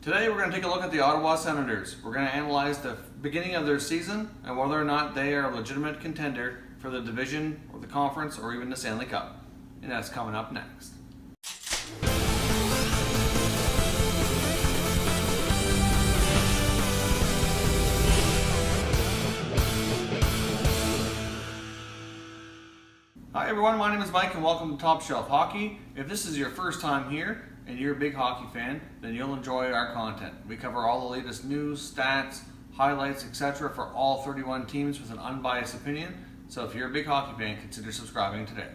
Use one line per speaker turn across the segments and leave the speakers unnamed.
Today we're going to take a look at the Ottawa Senators. We're going to analyze the beginning of their season and whether or not they are a legitimate contender for the division or the conference or even the Stanley Cup. And that's coming up next. Hi everyone, my name is Mike and welcome to Top Shelf Hockey. If this is your first time here and you're a big hockey fan, then you'll enjoy our content. We cover all the latest news, stats, highlights, etc. for all 31 teams with an unbiased opinion. So if you're a big hockey fan, consider subscribing today.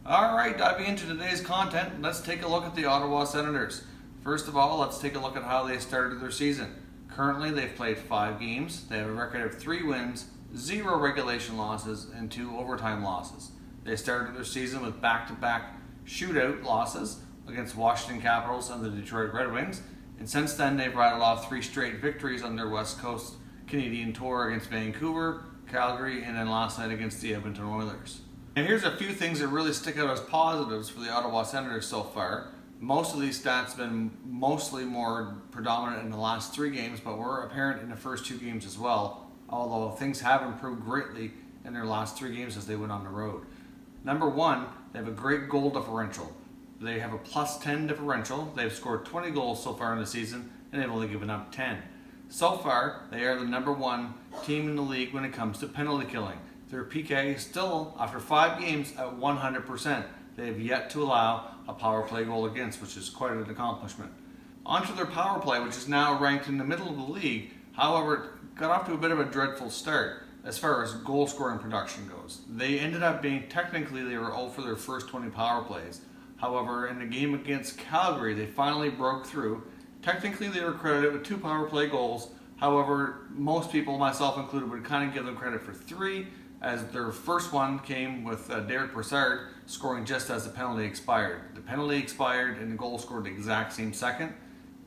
Alright, diving into today's content, let's take a look at the Ottawa Senators. First of all, let's take a look at how they started their season. Currently, they've played 5 games. They have a record of 3 wins, 0 regulation losses, and 2 overtime losses. They started their season with back-to-back shootout losses against Washington Capitals and the Detroit Red Wings, and since then they've rattled off 3 straight victories on their West Coast Canadian tour against Vancouver, Calgary, and then last night against the Edmonton Oilers. And here's a few things that really stick out as positives for the Ottawa Senators so far. Most of these stats have been mostly more predominant in the last 3 games, but were apparent in the first 2 games as well, although things have improved greatly in their last 3 games as they went on the road. Number 1, they have a great goal differential. They have a plus 10 differential. They've scored 20 goals so far in the season, and they've only given up 10. So far, they are the number 1 team in the league when it comes to penalty killing. Their PK is still, after 5 games, at 100%. They have yet to allow a power play goal against, which is quite an accomplishment. Onto their power play, which is now ranked in the middle of the league. However, it got off to a bit of a dreadful start as far as goal scoring production goes. They ended up being, technically they were 0 for their first 20 power plays. However, in the game against Calgary, they finally broke through. Technically they were credited with 2 power play goals. However, most people, myself included, would kind of give them credit for 3, as their first one came with Derek Brassard scoring just as the penalty expired. The penalty expired and the goal scored the exact same second.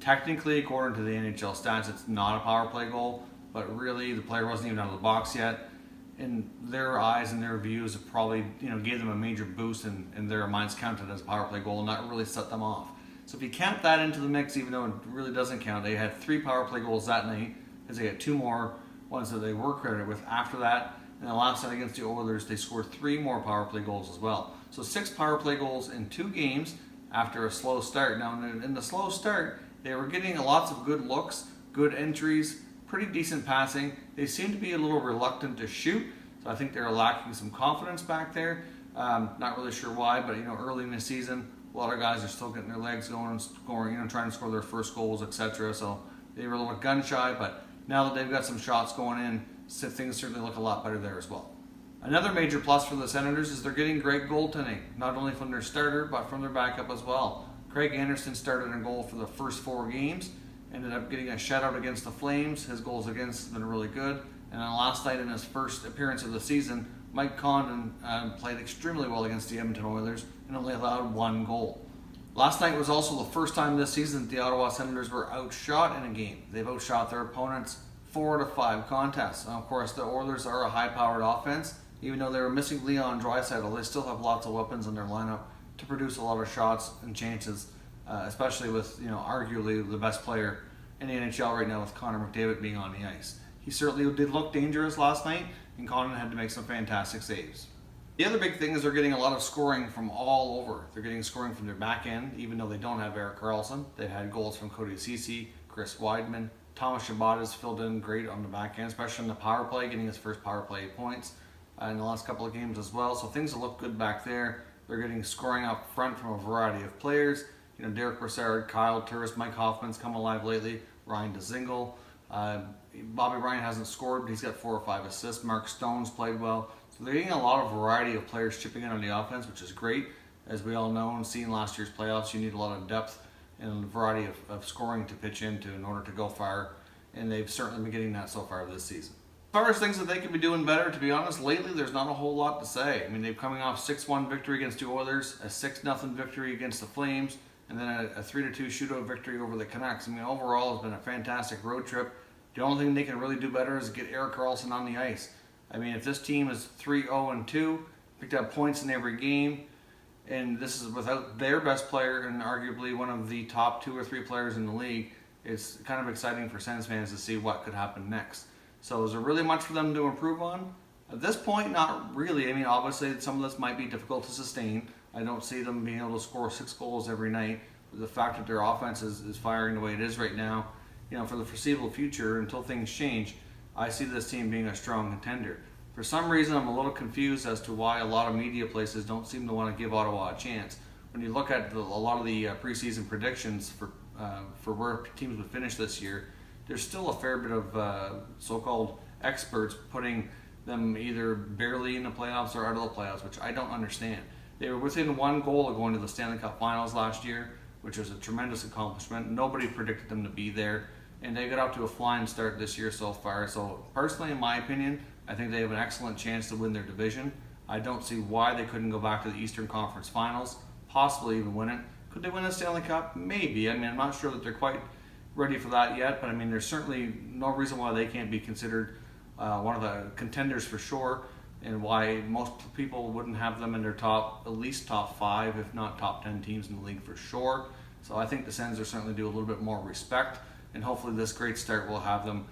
Technically, according to the NHL stats, it's not a power play goal, but really the player wasn't even out of the box yet. In their eyes and their views, it probably gave them a major boost, and their minds counted as a power play goal, and that really set them off. So if you count that into the mix, even though it really doesn't count, they had 3 power play goals that night, as they had 2 more ones that they were credited with after that. And the last night against the Oilers, they scored 3 more power play goals as well. So 6 power play goals in 2 games after a slow start. Now in the slow start, they were getting lots of good looks, good entries, pretty decent passing. They seem to be a little reluctant to shoot, so I think they're lacking some confidence back there. Not really sure why, but early in the season, a lot of guys are still getting their legs going and scoring, trying to score their first goals, etc. So they were a little bit gun shy, but now that they've got some shots going in, things certainly look a lot better there as well. Another major plus for the Senators is they're getting great goaltending, not only from their starter, but from their backup as well. Craig Anderson started in goal for the first 4 games, ended up getting a shutout against the Flames. His goals against have been really good. And then last night in his first appearance of the season, Mike Condon played extremely well against the Edmonton Oilers and only allowed 1 goal. Last night was also the first time this season that the Ottawa Senators were outshot in a game. They've outshot their opponents 4 out of 5 contests. Now, of course, the Oilers are a high-powered offense. Even though they were missing Leon Draisaitl, they still have lots of weapons in their lineup to produce a lot of shots and chances, especially with arguably the best player in the NHL right now with Connor McDavid being on the ice. He certainly did look dangerous last night, and Condon had to make some fantastic saves. The other big thing is they're getting a lot of scoring from all over. They're getting scoring from their back end, even though they don't have Erik Karlsson. They've had goals from Cody Ceci, Chris Weidman. Thomas Chabot has filled in great on the back end, especially in the power play, getting his first power play points in the last couple of games as well. So things look good back there. They're getting scoring up front from a variety of players. Derek Brassard, Kyle Turris, Mike Hoffman's come alive lately. Ryan Dzingel. Bobby Ryan hasn't scored, but he's got 4 or 5 assists. Mark Stone's played well. So they're getting a lot of variety of players chipping in on the offense, which is great. As we all know and seen last year's playoffs, you need a lot of depth and a variety of scoring to pitch into in order to go far. And they've certainly been getting that so far this season. As far as things that they could be doing better, to be honest, lately there's not a whole lot to say. I mean, they're coming off 6-1 victory against the Oilers, a 6-0 victory against the Flames, and then a 3-2 shootout victory over the Canucks. I mean, overall, it's been a fantastic road trip. The only thing they can really do better is get Erik Karlsson on the ice. I mean, if this team is 3-0-2, picked up points in every game, and this is without their best player and arguably one of the top 2 or 3 players in the league, it's kind of exciting for Sens fans to see what could happen next. So is there really much for them to improve on? At this point, not really. I mean, obviously some of this might be difficult to sustain. I don't see them being able to score 6 goals every night. But the fact that their offense is firing the way it is right now, for the foreseeable future, until things change, I see this team being a strong contender. For some reason, I'm a little confused as to why a lot of media places don't seem to want to give Ottawa a chance. When you look at a lot of the preseason predictions for where teams would finish this year, there's still a fair bit of so-called experts putting them either barely in the playoffs or out of the playoffs, which I don't understand. They were within 1 goal of going to the Stanley Cup Finals last year, which was a tremendous accomplishment. Nobody predicted them to be there, and they got out to a flying start this year so far. So personally, in my opinion, I think they have an excellent chance to win their division. I don't see why they couldn't go back to the Eastern Conference Finals, possibly even win it. Could they win the Stanley Cup? Maybe. I mean, I'm not sure that they're quite ready for that yet, but I mean, there's certainly no reason why they can't be considered one of the contenders for sure, and why most people wouldn't have them in their at least top 5, if not top 10 teams in the league for sure. So I think the Sens are certainly due a little bit more respect, and hopefully this great start will have them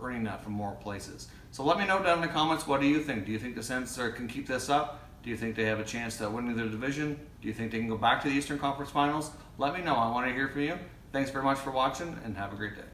earning that from more places. So let me know down in the comments, what do you think? Do you think the Sens can keep this up? Do you think they have a chance at winning their division? Do you think they can go back to the Eastern Conference Finals? Let me know. I want to hear from you. Thanks very much for watching, and have a great day.